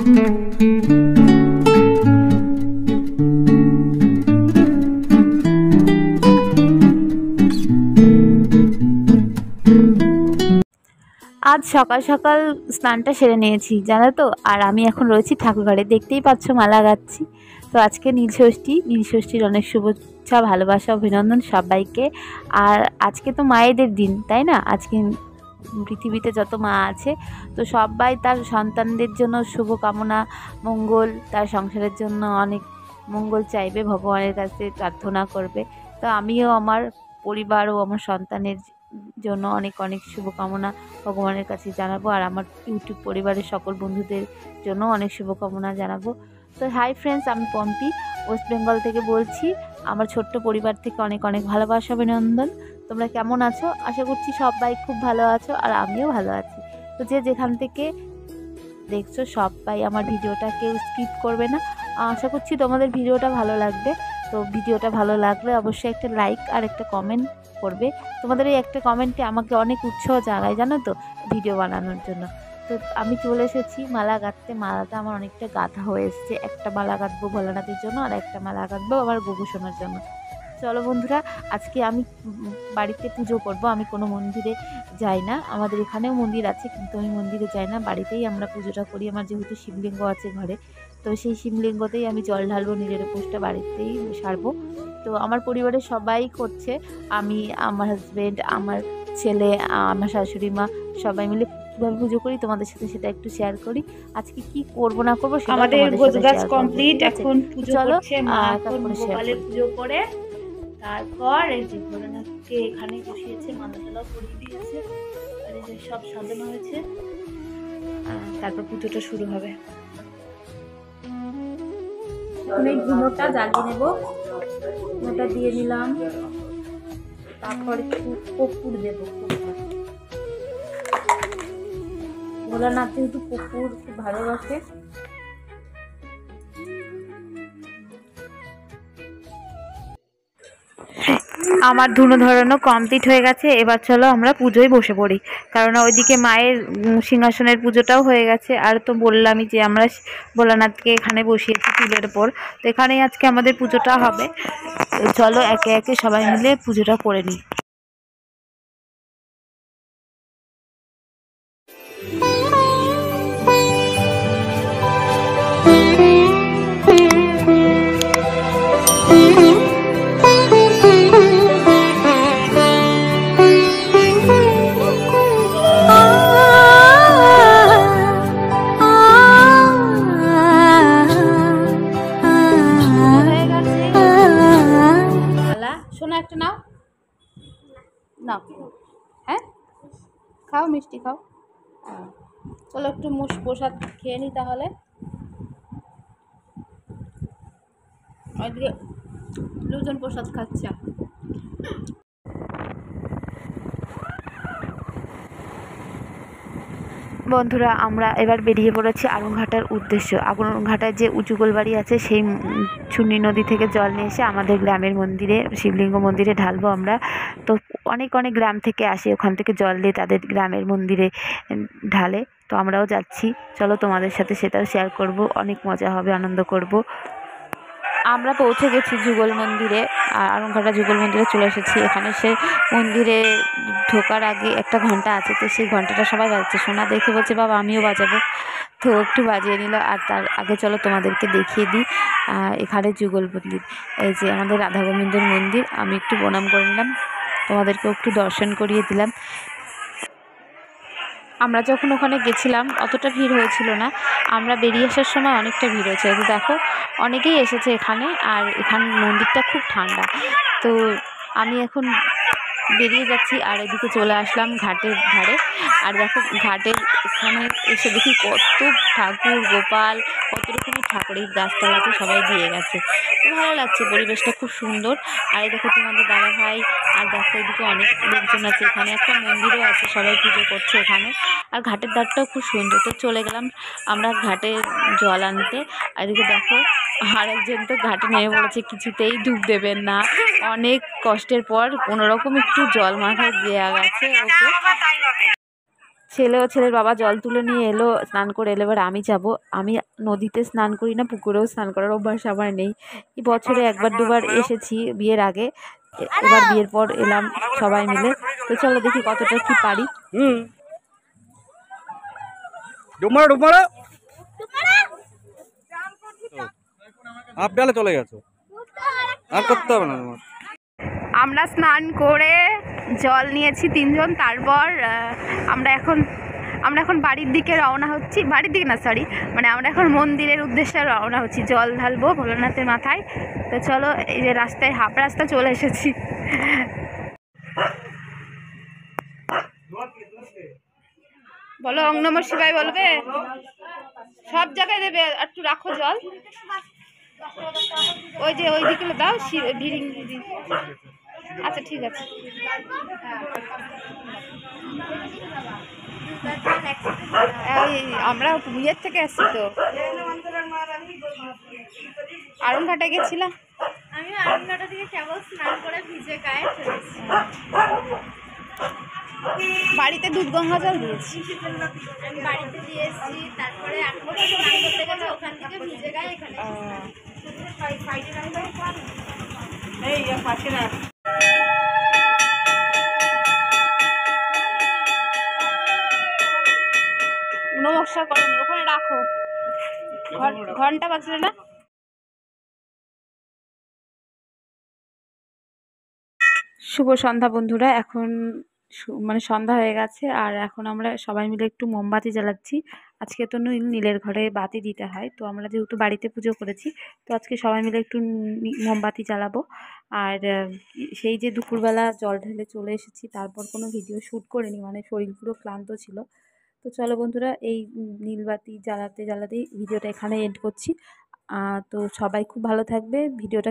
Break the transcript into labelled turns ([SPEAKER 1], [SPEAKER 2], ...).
[SPEAKER 1] আজ সকাল সকাল স্নানটা সেরে নিয়েছি জানো তো। আর আমি এখন রয়েছি ঠাকুরঘরে, দেখতেই পাচ্ছ মালা গাচ্ছি। তো আজকে নীলষষ্ঠীর অনেক শুভেচ্ছা, ভালোবাসা, অভিনন্দন সবাইকে। আর আজকে তো মায়েদের দিন, তাই না? আজকে পৃথিবীতে যত মা আছে তো সবাই তার সন্তানদের জন্য শুভকামনা, মঙ্গল, তার সংসারের জন্য অনেক মঙ্গল চাইবে, ভগবানের কাছে প্রার্থনা করবে। তো আমিও আমার পরিবার ও আমার সন্তানের জন্য অনেক অনেক শুভকামনা ভগবানের কাছে জানাবো। আর আমার ইউটিউব পরিবারের সকল বন্ধুদের জন্য অনেক শুভকামনা জানাবো। তো হাই ফ্রেন্ডস, আমি পম্পি ওয়েস্ট বেঙ্গল থেকে বলছি। আমার ছোট্ট পরিবার থেকে অনেক অনেক ভালোবাসা, অভিনন্দন। তোমরা কেমন আছো? আশা করছি সবাই খুব ভালো আছো, আর আমিও ভালো আছি। তো যে যেখান থেকে দেখছো সবাই আমার ভিডিওটা কেউ স্কিপ করবে না। আশা করছি তোমাদের ভিডিওটা ভালো লাগবে। তো ভিডিওটা ভালো লাগলে অবশ্যই একটা লাইক আর একটা কমেন্ট করবে। তোমাদের এই একটা কমেন্টে আমাকে অনেক উৎসাহ জাগায় জানো তো ভিডিও বানানোর জন্য। তো আমি চলে এসেছি মালা গাঁথতে। মালাটা আমার অনেকটা গাঁথা হয়ে এসেছে। একটা মালা গাঁথবো ভোলানাথের জন্য, আর একটা মালা গাঁথবো আমার গগু সোনার জন্য। চলো বন্ধুরা, আজকে আমি বাড়িতে পুজো করব। আমি কোনো মন্দিরে যাই না, আমাদের এখানেও মন্দির আছে কিন্তু আমি মন্দিরে যাই না, বাড়িতেই আমরা পুজোটা করি। আমার যেহেতু শিবলিঙ্গ আছে ঘরে, তো সেই শিবলিঙ্গতেই আমি জল ঢালবো, নিজের উপোসটা বাড়িতেই সারবো। তো আমার পরিবারের সবাই করছে, আমি, আমার হাজব্যান্ড, আমার ছেলে, আমার শাশুড়ি মা, সবাই মিলে কীভাবে পুজো করি তোমাদের সাথে সেটা একটু শেয়ার করি। আজকে কি করব না করবো সেটা
[SPEAKER 2] আমাদের গোছগাছ কমপ্লিট। এখন পুজো করছে মা, এখন গোপালের পুজো করে তারপর এই যে ভোলানাথকে এখানে বসিয়েছে, মালাটালাও পরিয়ে দিয়েছে, আর এই যে সব সাজানো হয়েছে। তারপর পুজোটা শুরু হবে। এখন এই ধুনোটা জ্বালিয়ে নেব, ধুনোটা দিয়ে নিলাম। তারপর একটু কর্পূর দেবো। ভোলানাথ যেহেতু কর্পূর খুব ভালোবাসে।
[SPEAKER 1] আমার ধুনো ধরানো কমপ্লিট হয়ে গেছে। এবার চলো আমরা পুজোয় বসে পড়ি, কারণ ওইদিকে মায়ের সিংহাসনের পুজোটাও হয়ে গেছে। আর তো বললামই যে আমরা ভোলানাথকে এখানে বসিয়েছি চুলের ওপর, তো এখানেই আজকে আমাদের পুজোটা হবে। তো চলো একে একে সবাই মিলে পুজোটা করে নিই।
[SPEAKER 2] শোনো একটা নাও, নাও, হ্যাঁ খাও, মিষ্টি খাও। চলো একটু প্রসাদ খেয়ে নিই তাহলে। ওইদিকে দুজন প্রসাদ খাচ্ছে।
[SPEAKER 1] বন্ধুরা, আমরা এবার বেরিয়ে পড়েছি আগুনঘাটার উদ্দেশ্য। আগুনঘাটায় যে উঁচুগোল বাড়ি আছে সেই চুন্নি নদী থেকে জল নিয়ে এসে আমাদের গ্রামের মন্দিরে, শিবলিঙ্গ মন্দিরে ঢালবো আমরা। তো অনেক অনেক গ্রাম থেকে আসে, ওখান থেকে জল দিয়ে তাদের গ্রামের মন্দিরে ঢালে। তো আমরাও যাচ্ছি, চলো তোমাদের সাথে সেটাও শেয়ার করব। অনেক মজা হবে, আনন্দ করব। আমরা পৌঁছে গেছি যুগল মন্দিরে, আরংঘাটা যুগল মন্দিরে চলে এসেছি। এখানে সে মন্দিরে ঢোকার আগে একটা ঘন্টা আছে, তো সেই ঘন্টাটা সবাই বাজাচ্ছে। সোনা দেখে বলছে বাবা আমিও বাজাবো, তো একটু বাজিয়ে নিল। আর তার আগে চলো তোমাদেরকে দেখিয়ে দিই এখানে যুগল মন্দির। এই যে আমাদের রাধা গোবিন্দর মন্দির, আমি একটু প্রণাম করে নিলাম, তোমাদেরকেও একটু দর্শন করিয়ে দিলাম। আমরা যখন ওখানে গেছিলাম অতটা ভিড় হয়েছিল না, আমরা বেরিয়ে আসার সময় অনেকটা ভিড় হয়েছে। তো দেখো অনেকেই এসেছে এখানে, আর এখানে মন্দিরটা খুব ঠান্ডা। তো আমি এখন বেরিয়ে যাচ্ছি, আর এদিকে চলে আসলাম ঘাটের ধারে। আর দেখো ঘাটের এখানে এসে দেখি কত ঠাকুর, গোপাল, কত রকমের ঠাকুর এই গাছতলাতে সবাই দিয়ে গেছে। তো ভালো লাগছে, পরিবেশটা খুব সুন্দর। আর এই দেখো তোমাদের দাদা ভাই, আর দেখো এদিকে অনেক লোকজন আছে। এখানে একটা মন্দিরও আছে, সবাই পুজো করছে এখানে। আর ঘাটের ধারটাও খুব সুন্দর। তো চলে গেলাম আমরা ঘাটে জল আনতে। আর এদিকে দেখো আরেকজন তো ঘাটে নেমে পড়েছে, কিছুতেই ডুব দেবেন না। অনেক কষ্টের পর কোনোরকম একটু জল মাথায় দেওয়া গেছে ওকে। ছেলের বাবা জল তুলে নিয়ে এলো, স্নান করে এলো। এবার আমি যাব। আমি নদীতে স্নান করি না, পুকুরেও স্নান করার অভ্যাস আমার নেই। এই বছরে একবার দুবার এসেছি বিয়ের আগে, এবার বিয়ের পর এলাম সবাই মিলে। তো চলো দেখি কতটা কি পারি।
[SPEAKER 3] আপডালে চলে গেছো, আর করতে হবে না তোমার।
[SPEAKER 1] আমরা স্নান করে জল নিয়েছি 3 জন। তারপর আমরা এখন বাড়ির দিকে রওনা হচ্ছি। বাড়ির দিকে না, সরি, মানে আমরা এখন মন্দিরের উদ্দেশ্যে রওনা হচ্ছি, জল ঢালবো ভোলানাথের মাথায়। তো চলো, এই যে রাস্তায় হাফ রাস্তা চলে এসেছি। বলো ওং নমঃ শিবায়, বলবে সব জায়গায় দেবে। একটু রাখো জল, ওই যে ওই দিকে দাও, ভিড়িং। আচ্ছা ঠিক আছে। আমরা বিয়ের থেকে আসছি তো, আরংঘাটে গেছিলাম।
[SPEAKER 2] আমি আরংঘাটা থেকে কেবল স্নান করে ভিজে গায়ে চলেছি।
[SPEAKER 1] বাড়িতে দুধ গঙ্গা জল দিয়েছি,
[SPEAKER 2] আমি বাড়িতে দিয়েছি। তারপরে এখন স্নান করতে গেছে, ওখান থেকে ভিজে গায়ে এখানে।
[SPEAKER 1] নমস্কার করনি, ওখানে রাখো, ঘন্টা বাজলে না। শুভ সন্ধ্যা বন্ধুরা, এখন মানে সন্ধ্যা হয়ে গেছে। আর এখন আমরা সবাই মিলে একটু মোমবাতি জ্বালাচ্ছি। আজকে তো নীলের ঘরে বাতি দিতে হয়, তো আমরা যেহেতু বাড়িতে পুজো করেছি, তো আজকে সবাই মিলে একটু মোমবাতি জ্বালাবো। আর সেই যে দুপুরবেলা জল ঢেলে চলে এসেছি, তারপর কোনো ভিডিও শ্যুট করিনি, মানে শরীর পুরো ক্লান্ত ছিল। তো চলো বন্ধুরা, এই নীলবাতি জ্বালাতেই ভিডিওটা এখানে এন্ড করছি। তো সবাই খুব ভালো থাকবে। ভিডিওটা